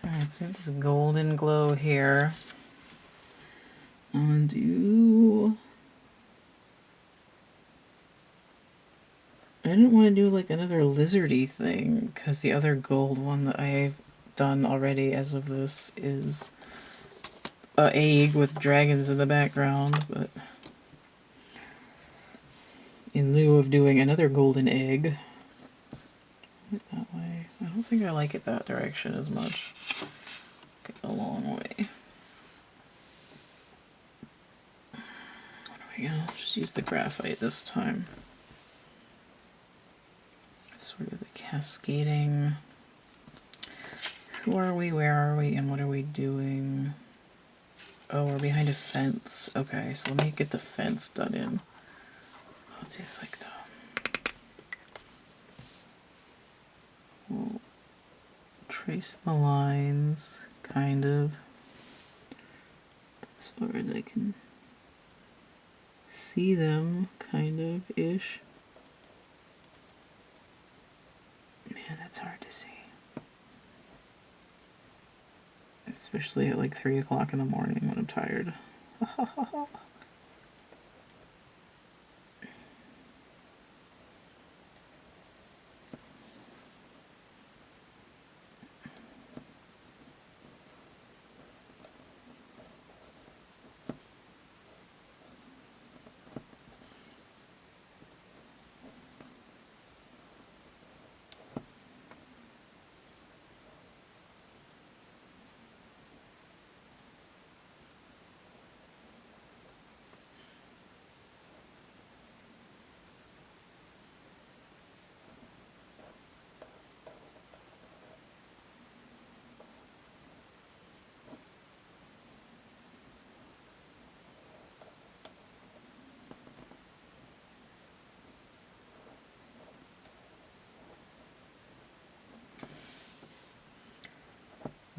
Alright, so we have this golden glow here. I'm gonna do... I didn't want to do like another lizardy thing, because the other gold one that I've done already as of this is a egg with dragons in the background, but in lieu of doing another golden egg, that way. I don't think I like it that direction as much. Get a long way. What do we got? Just use the graphite this time. Sort of the cascading. Who are we? Where are we? And what are we doing? Oh, we're behind a fence. Okay, so let me get the fence done in. I'll do it like that. We'll trace the lines, kind of, as far as I can see them, kind of-ish. Man, that's hard to see. Especially at like 3 o'clock in the morning when I'm tired.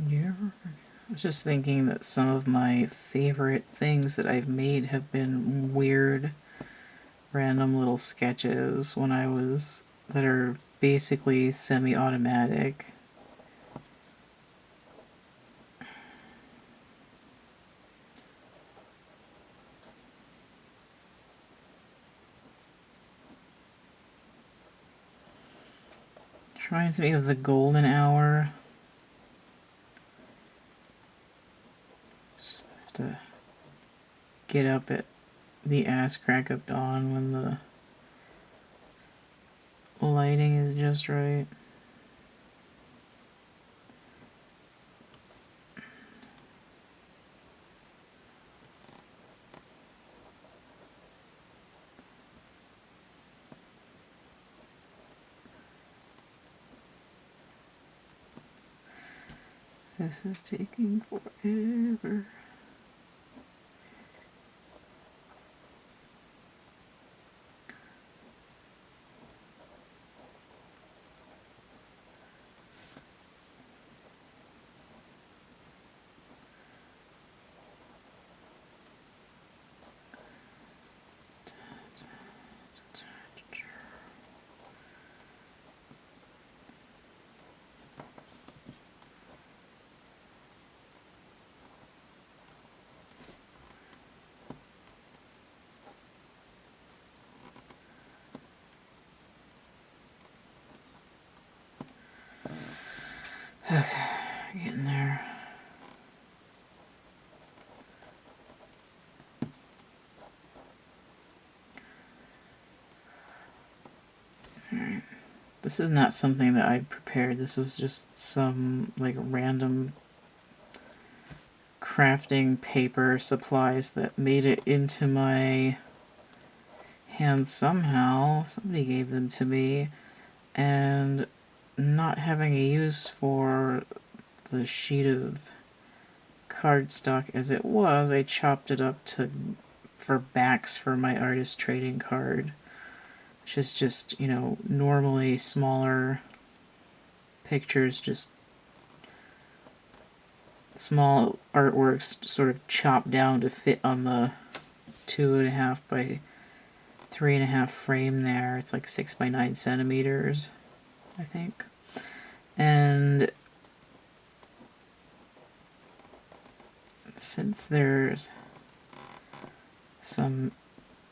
Yeah. I was just thinking that some of my favorite things that I've made have been weird, random little sketches when I was, that are basically semi-automatic. Reminds me of the golden hour. Just have to get up at the ass crack of dawn when the lighting is just right. This is taking forever. Okay, getting there. Alright. This is not something that I prepared. This was just some like random crafting paper supplies that made it into my hand somehow. Somebody gave them to me, and not having a use for the sheet of cardstock as it was, I chopped it up for backs for my artist trading card, which is just, you know, normally smaller pictures, just small artworks sort of chopped down to fit on the 2.5 by 3.5 frame there. It's like 6 by 9 centimeters, I think. And Since there's some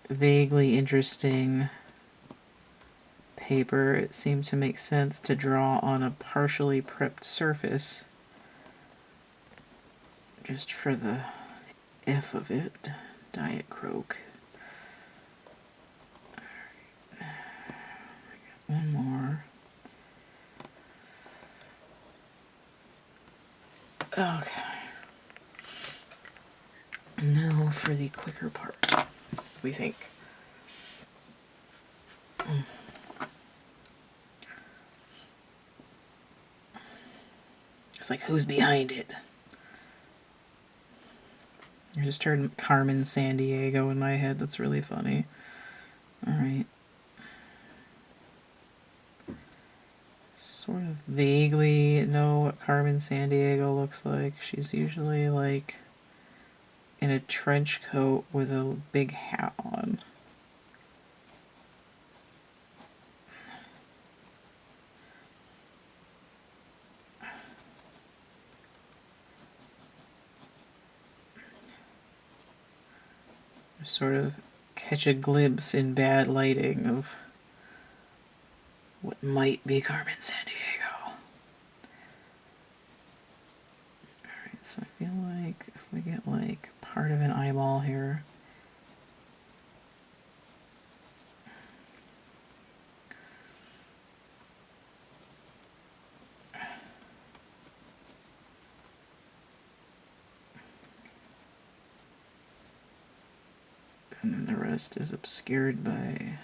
vaguely interesting paper, it seemed to make sense to draw on a partially prepped surface just for the F of it. Diet Croak. One more. Okay. Now for the quicker part, we think. It's like, who's behind it? I just heard Carmen Sandiego in my head. That's really funny. Alright. Sort of vaguely know what Carmen Sandiego looks like. She's usually like in a trench coat with a big hat on. Sort of catch a glimpse in bad lighting of what might be Carmen Sandiego. Alright, so I feel like if we get like part of an eyeball here. And then the rest is obscured by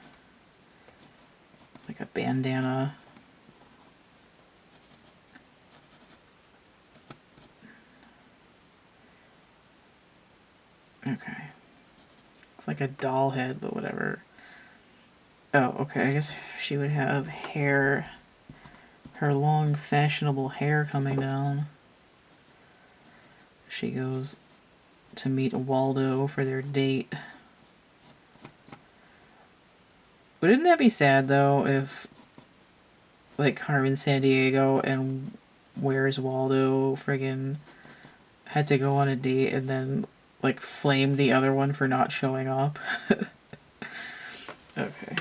like a bandana. Okay. It's like a doll head, but whatever. Oh, okay, I guess she would have hair, her long fashionable hair coming down. She goes to meet Waldo for their date. Wouldn't that be sad, though, if, like, Carmen Sandiego and Where's Waldo friggin' had to go on a date and then, like, flamed the other one for not showing up? Okay.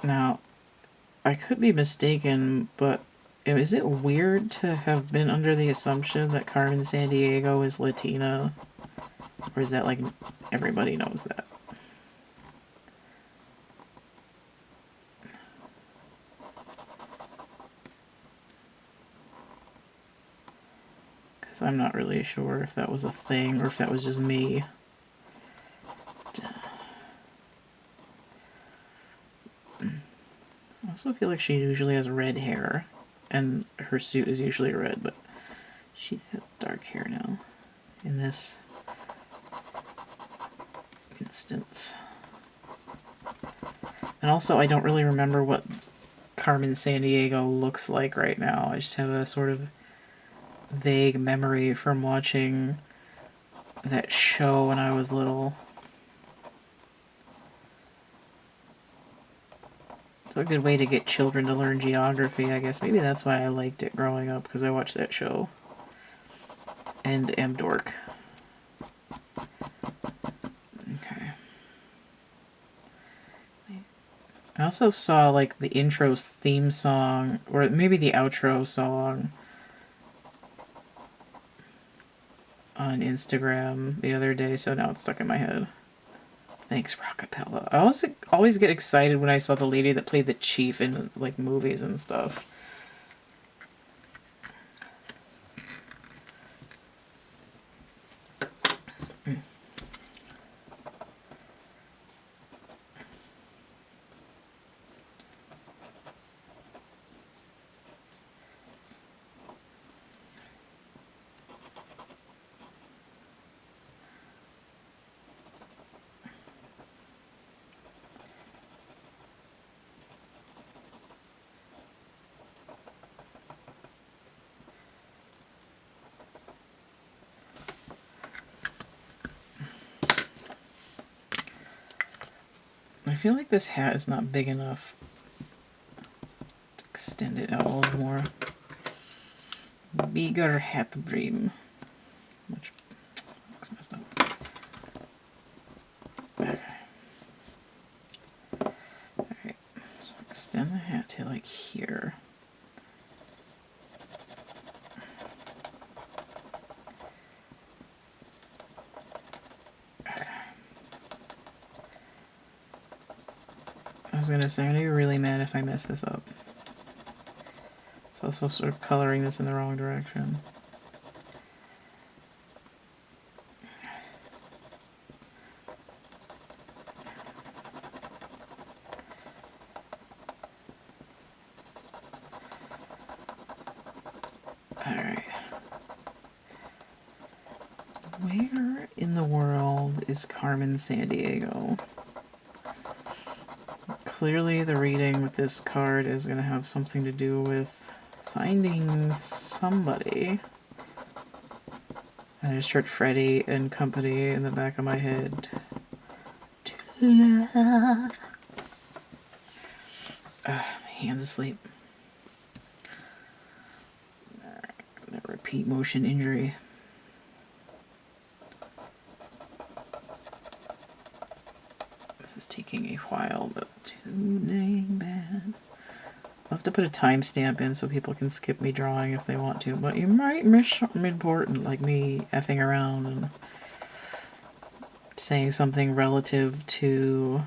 Now, I could be mistaken, but is it weird to have been under the assumption that Carmen Sandiego is Latina? Or is that like everybody knows that? Because I'm not really sure if that was a thing or if that was just me. I also feel like she usually has red hair, and her suit is usually red, but she's got dark hair now in this instance. And also, I don't really remember what Carmen Sandiego looks like right now. I just have a sort of vague memory from watching that show when I was little. It's a good way to get children to learn geography, I guess. Maybe that's why I liked it growing up, because I watched that show. And am dork. Okay. I also saw, like, the intro's theme song, or maybe the outro song, on Instagram the other day, so now it's stuck in my head. Thanks, Rockapella. I always get excited when I saw the lady that played the chief in, like, movies and stuff. I feel like this hat is not big enough to extend it out a little more. Bigger hat brim. Which looks messed up. Okay. Alright. So extend the hat to like here. Okay. I was gonna say, I'm gonna be really mad if I mess this up. It's also sort of coloring this in the wrong direction. Alright. Where in the world is Carmen Sandiego? Clearly the reading with this card is going to have something to do with finding somebody. I just heard Freddie and Company in the back of my head. To love. My hand's asleep. That repeat motion injury. This is taking a while, but too dang bad. I'll have to put a timestamp in so people can skip me drawing if they want to, but you might miss something important, like me effing around and saying something relative to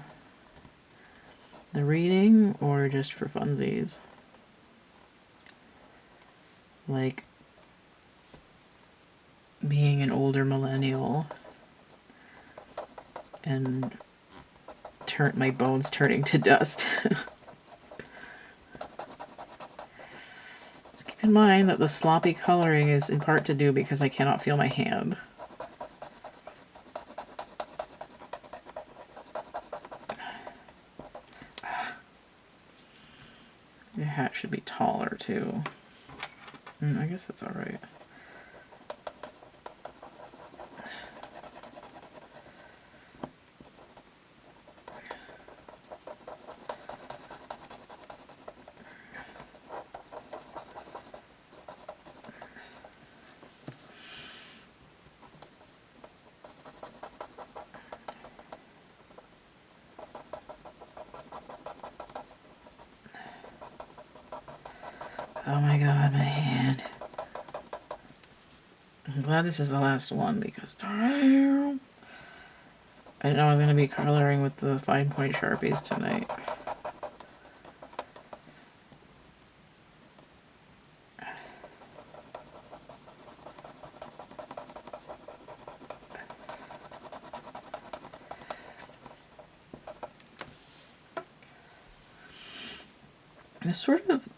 the reading or just for funsies. Like being an older millennial and my bones turning to dust. Keep in mind that the sloppy coloring is in part to do because I cannot feel my hand. The hat should be taller too. I guess that's alright. Oh my god, my hand. I'm glad this is the last one because I didn't know I was going to be coloring with the fine point Sharpies tonight. I sort of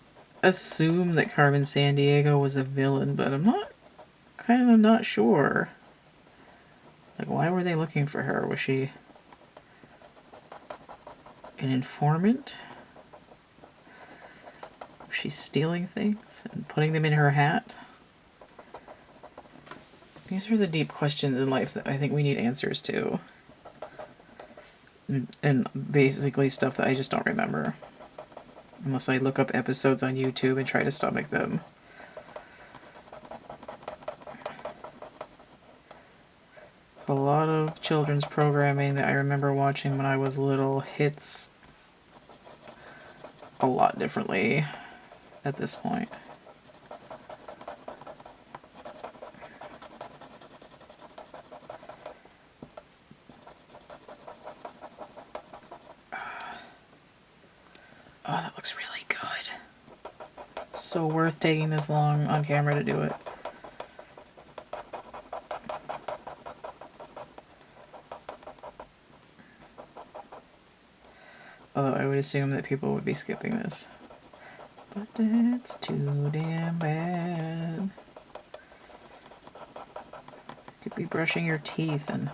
assume that Carmen Sandiego was a villain, but I'm kind of not sure. Like, why were they looking for her? Was she an informant? Was she stealing things and putting them in her hat? These are the deep questions in life that I think we need answers to. And basically stuff that I just don't remember. Unless I look up episodes on YouTube and try to stomach them. A lot of children's programming that I remember watching when I was little hits a lot differently at this point. Oh, that looks really good. So worth taking this long on camera to do it. Although I would assume that people would be skipping this. But that's too damn bad. You could be brushing your teeth and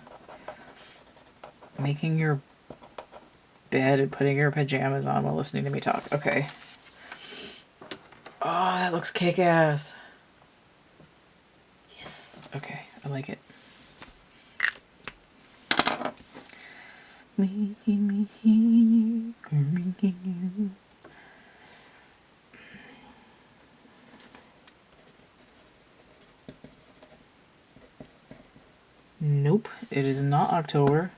making your bed and putting your pajamas on while listening to me talk. Okay. Oh, that looks kick-ass. Yes. Okay, I like it. Nope, it is not October.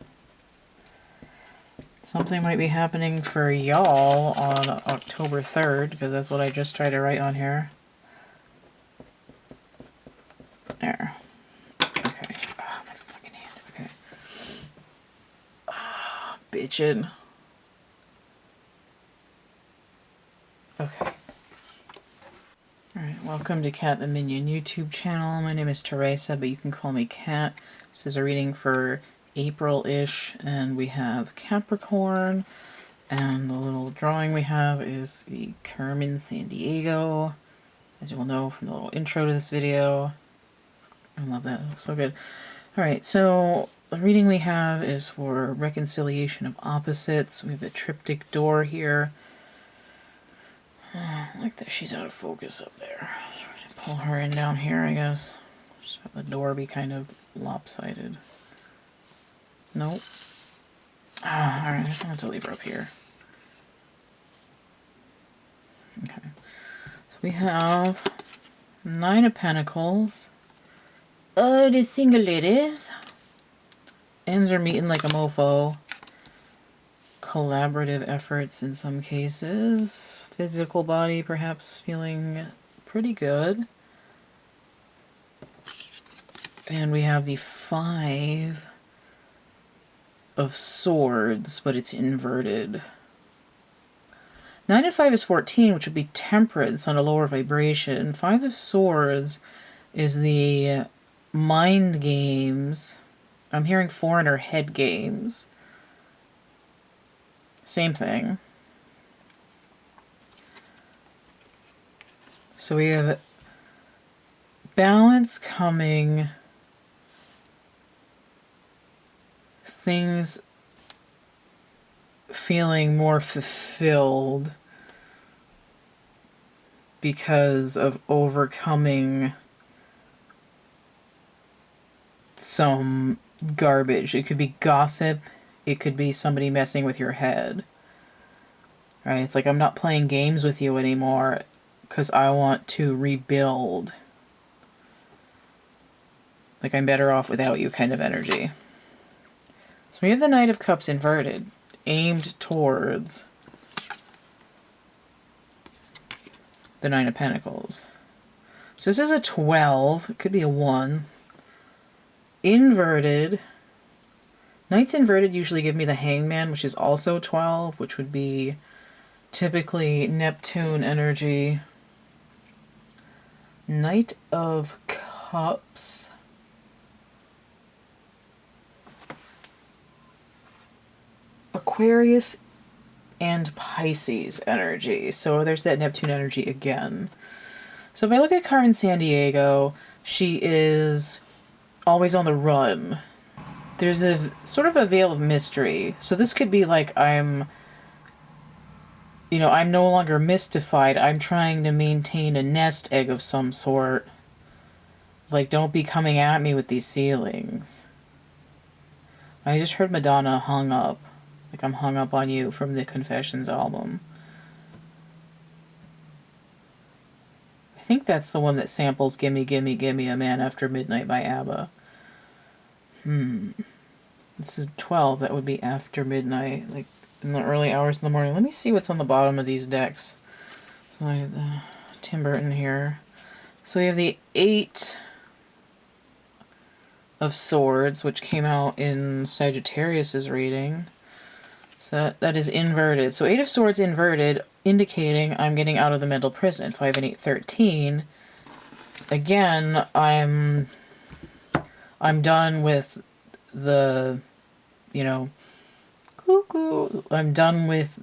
Something might be happening for y'all on October 3rd, because that's what I just tried to write on here. There. Okay. Ah, my fucking hand. Okay. Ah, bitchin'. Okay. Alright, welcome to CATtheMinion YouTube channel. My name is Teresa, but you can call me Cat. This is a reading for April-ish, and we have Capricorn, and the little drawing we have is the Carmen Sandiego, as you will know from the little intro to this video. I love that, it looks so good. Alright, so the reading we have is for reconciliation of opposites. We have a triptych door here. I like that she's out of focus up there. Pull her in down here, I guess. Just have the door be kind of lopsided. Nope. Ah, alright, I just want to leave her up here. Okay. So we have 9 of Pentacles. Oh, the single ladies. Ends are meeting like a mofo. Collaborative efforts in some cases. Physical body perhaps feeling pretty good. And we have the 5 of Swords, but it's inverted. 9 and 5 is 14, which would be temperance on a lower vibration. 5 of Swords is the mind games. I'm hearing foreigner head games. Same thing. So we have balance coming, things feeling more fulfilled because of overcoming some garbage. It could be gossip. It could be somebody messing with your head. Right? It's like, I'm not playing games with you anymore because I want to rebuild. Like, I'm better off without you kind of energy. So we have the Knight of Cups inverted, aimed towards the 9 of Pentacles. So this is a 12. It could be a 1. Inverted. Knights inverted usually give me the Hangman, which is also 12, which would be typically Neptune energy. Knight of Cups. Aquarius and Pisces energy. So there's that Neptune energy again. So if I look at Carmen Sandiego, she is always on the run. There's a sort of a veil of mystery. So this could be like I'm no longer mystified. I'm trying to maintain a nest egg of some sort. Like, don't be coming at me with these feelings. I just heard Madonna hung up. Like, I'm hung up on you from the Confessions album. I think that's the one that samples Gimme, Gimme, Gimme a Man After Midnight by ABBA. This is 12. That would be after midnight, like in the early hours of the morning. Let me see what's on the bottom of these decks. So I have the Tim Burton here. So we have the 8 of Swords, which came out in Sagittarius's reading. So that is inverted. So 8 of Swords inverted, indicating I'm getting out of the mental prison. 5 and 8, 13. Again, I'm done with the, cuckoo. I'm done with,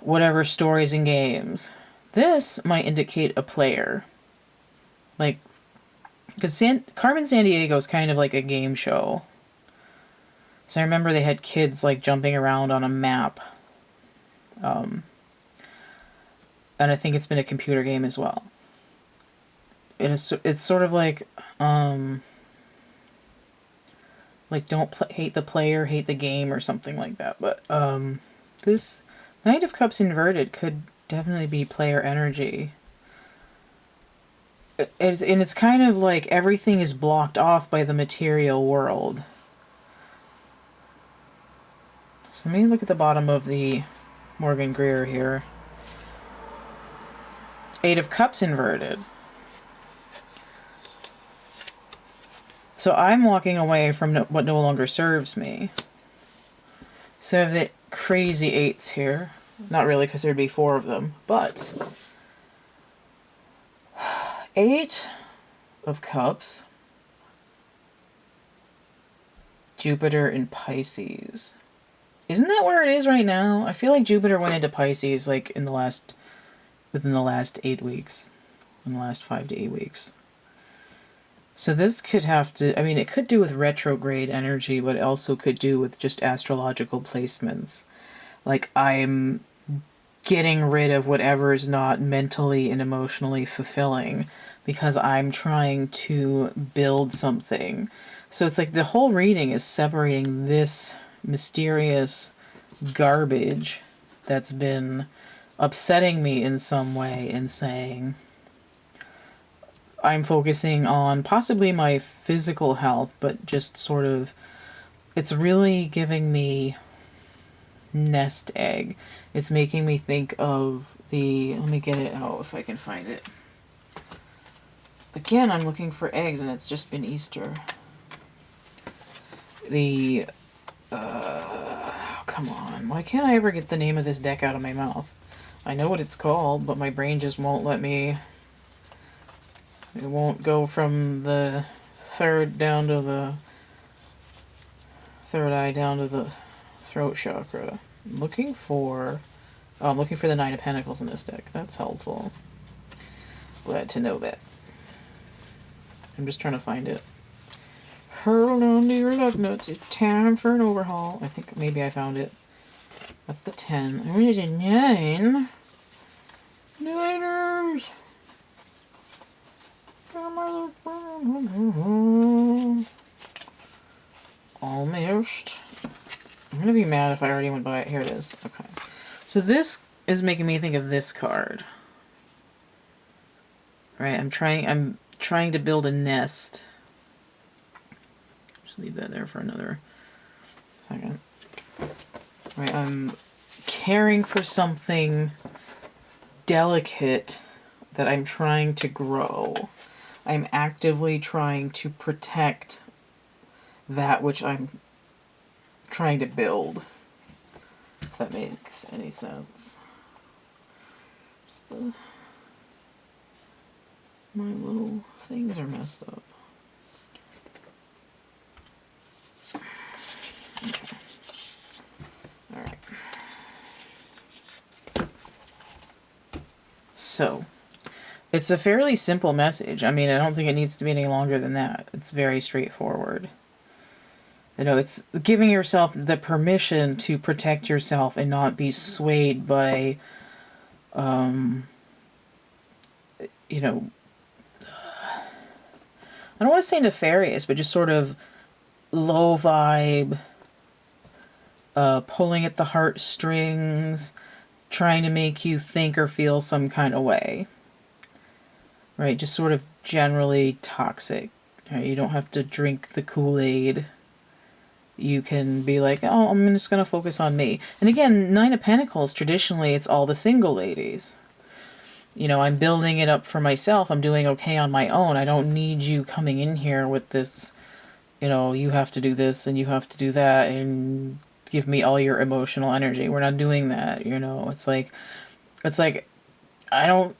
whatever stories and games. This might indicate a player. Like, because Carmen Sandiego is kind of like a game show. So I remember they had kids, like, jumping around on a map. And I think it's been a computer game as well. It's sort of like, Like, don't hate the player, hate the game, or something like that. But this Knight of Cups inverted could definitely be player energy. And it's kind of like everything is blocked off by the material world. So let me look at the bottom of the Morgan Greer here. 8 of Cups inverted. So I'm walking away from what no longer serves me. So I have the crazy 8s here. Not really, because there'd be 4 of them. But 8 of Cups. Jupiter in Pisces. Isn't that where it is right now? I feel like Jupiter went into Pisces like within the last 8 weeks. In the last 5 to 8 weeks. So this could have to, I mean, it could do with retrograde energy, but it also could do with just astrological placements. Like, I'm getting rid of whatever is not mentally and emotionally fulfilling because I'm trying to build something. So it's like the whole reading is separating this mysterious garbage that's been upsetting me in some way and saying, I'm focusing on possibly my physical health, but just sort of, it's really giving me nest egg. It's making me think of let me get it out if I can find it. Again, I'm looking for eggs and it's just been Easter. Come on, why can't I ever get the name of this deck out of my mouth? I know what it's called, but my brain just won't let me. It won't go from the third eye down to the throat chakra. I'm looking for the 9 of Pentacles in this deck. That's helpful. Glad to know that. I'm just trying to find it. Hurl on to your lug nuts. It's time for an overhaul. I think maybe I found it. That's the 10. I need a 9. Niners. Almost. I'm gonna be mad if I already went by it. Here it is. Okay. So this is making me think of this card. Right, I'm trying to build a nest. Just leave that there for another second. Right, I'm caring for something delicate that I'm trying to grow. I'm actively trying to protect that which I'm trying to build. If that makes any sense. My little things are messed up. Okay. Alright. So, it's a fairly simple message. I mean, I don't think it needs to be any longer than that. It's very straightforward. You know, it's giving yourself the permission to protect yourself and not be swayed by, you know, I don't want to say nefarious, but just sort of low vibe, pulling at the heartstrings, trying to make you think or feel some kind of way. Right? Just sort of generally toxic. Right? You don't have to drink the Kool-Aid. You can be like, oh, I'm just going to focus on me. And again, 9 of Pentacles, traditionally, it's all the single ladies. You know, I'm building it up for myself. I'm doing okay on my own. I don't need you coming in here with this, you know, you have to do this and you have to do that and give me all your emotional energy. We're not doing that, you know. It's like I don't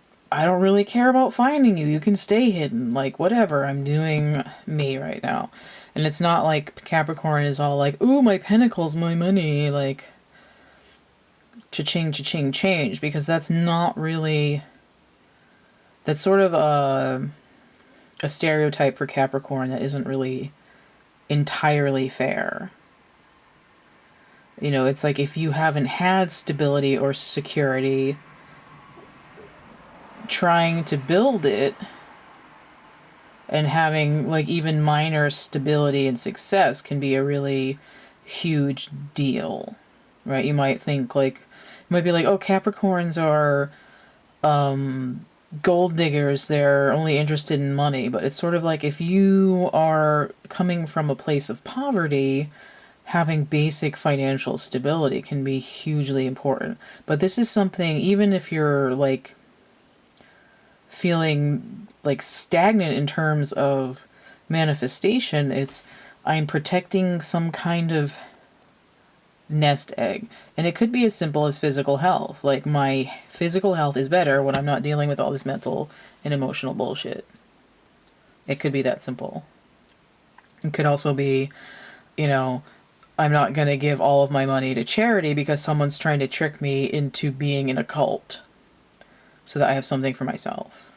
really care about finding you. You can stay hidden. Like, whatever. I'm doing me right now. And it's not like Capricorn is all like, ooh, my pentacles, my money, like, cha-ching, cha-ching, change. Because that's not really, that's sort of a stereotype for Capricorn that isn't really entirely fair. You know, it's like if you haven't had stability or security, trying to build it And having like even minor stability and success can be a really huge deal, right? You might think like, you might be like, oh, Capricorns are gold diggers, they're only interested in money. But it's sort of like, if you are coming from a place of poverty, having basic financial stability can be hugely important. But this is something, even if you're like feeling like stagnant in terms of manifestation, it's, I'm protecting some kind of nest egg. And it could be as simple as physical health. Like, my physical health is better when I'm not dealing with all this mental and emotional bullshit. It could be that simple. It could also be, you know, I'm not going to give all of my money to charity because someone's trying to trick me into being in a cult so that I have something for myself.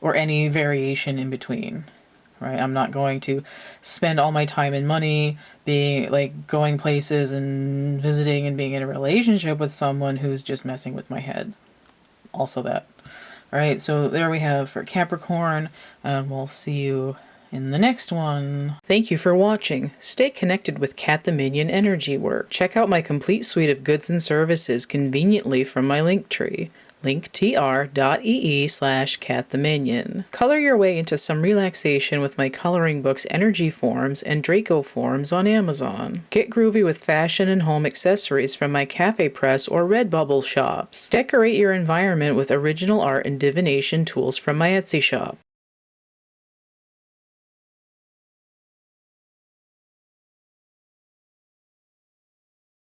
Or any variation in between. Right? I'm not going to spend all my time and money being like going places and visiting and being in a relationship with someone who's just messing with my head. Also that. All right, so there we have for Capricorn, and we'll see you in the next one. Thank you for watching. Stay connected with CATtheMinion energy work. Check out my complete suite of goods and services conveniently from my Linktree. linktr.ee/CATtheMinion. Color your way into some relaxation with my coloring books Energy Forms and Draco Forms on Amazon. Get groovy with fashion and home accessories from my Cafe Press or Redbubble shops. Decorate your environment with original art and divination tools from my Etsy shop.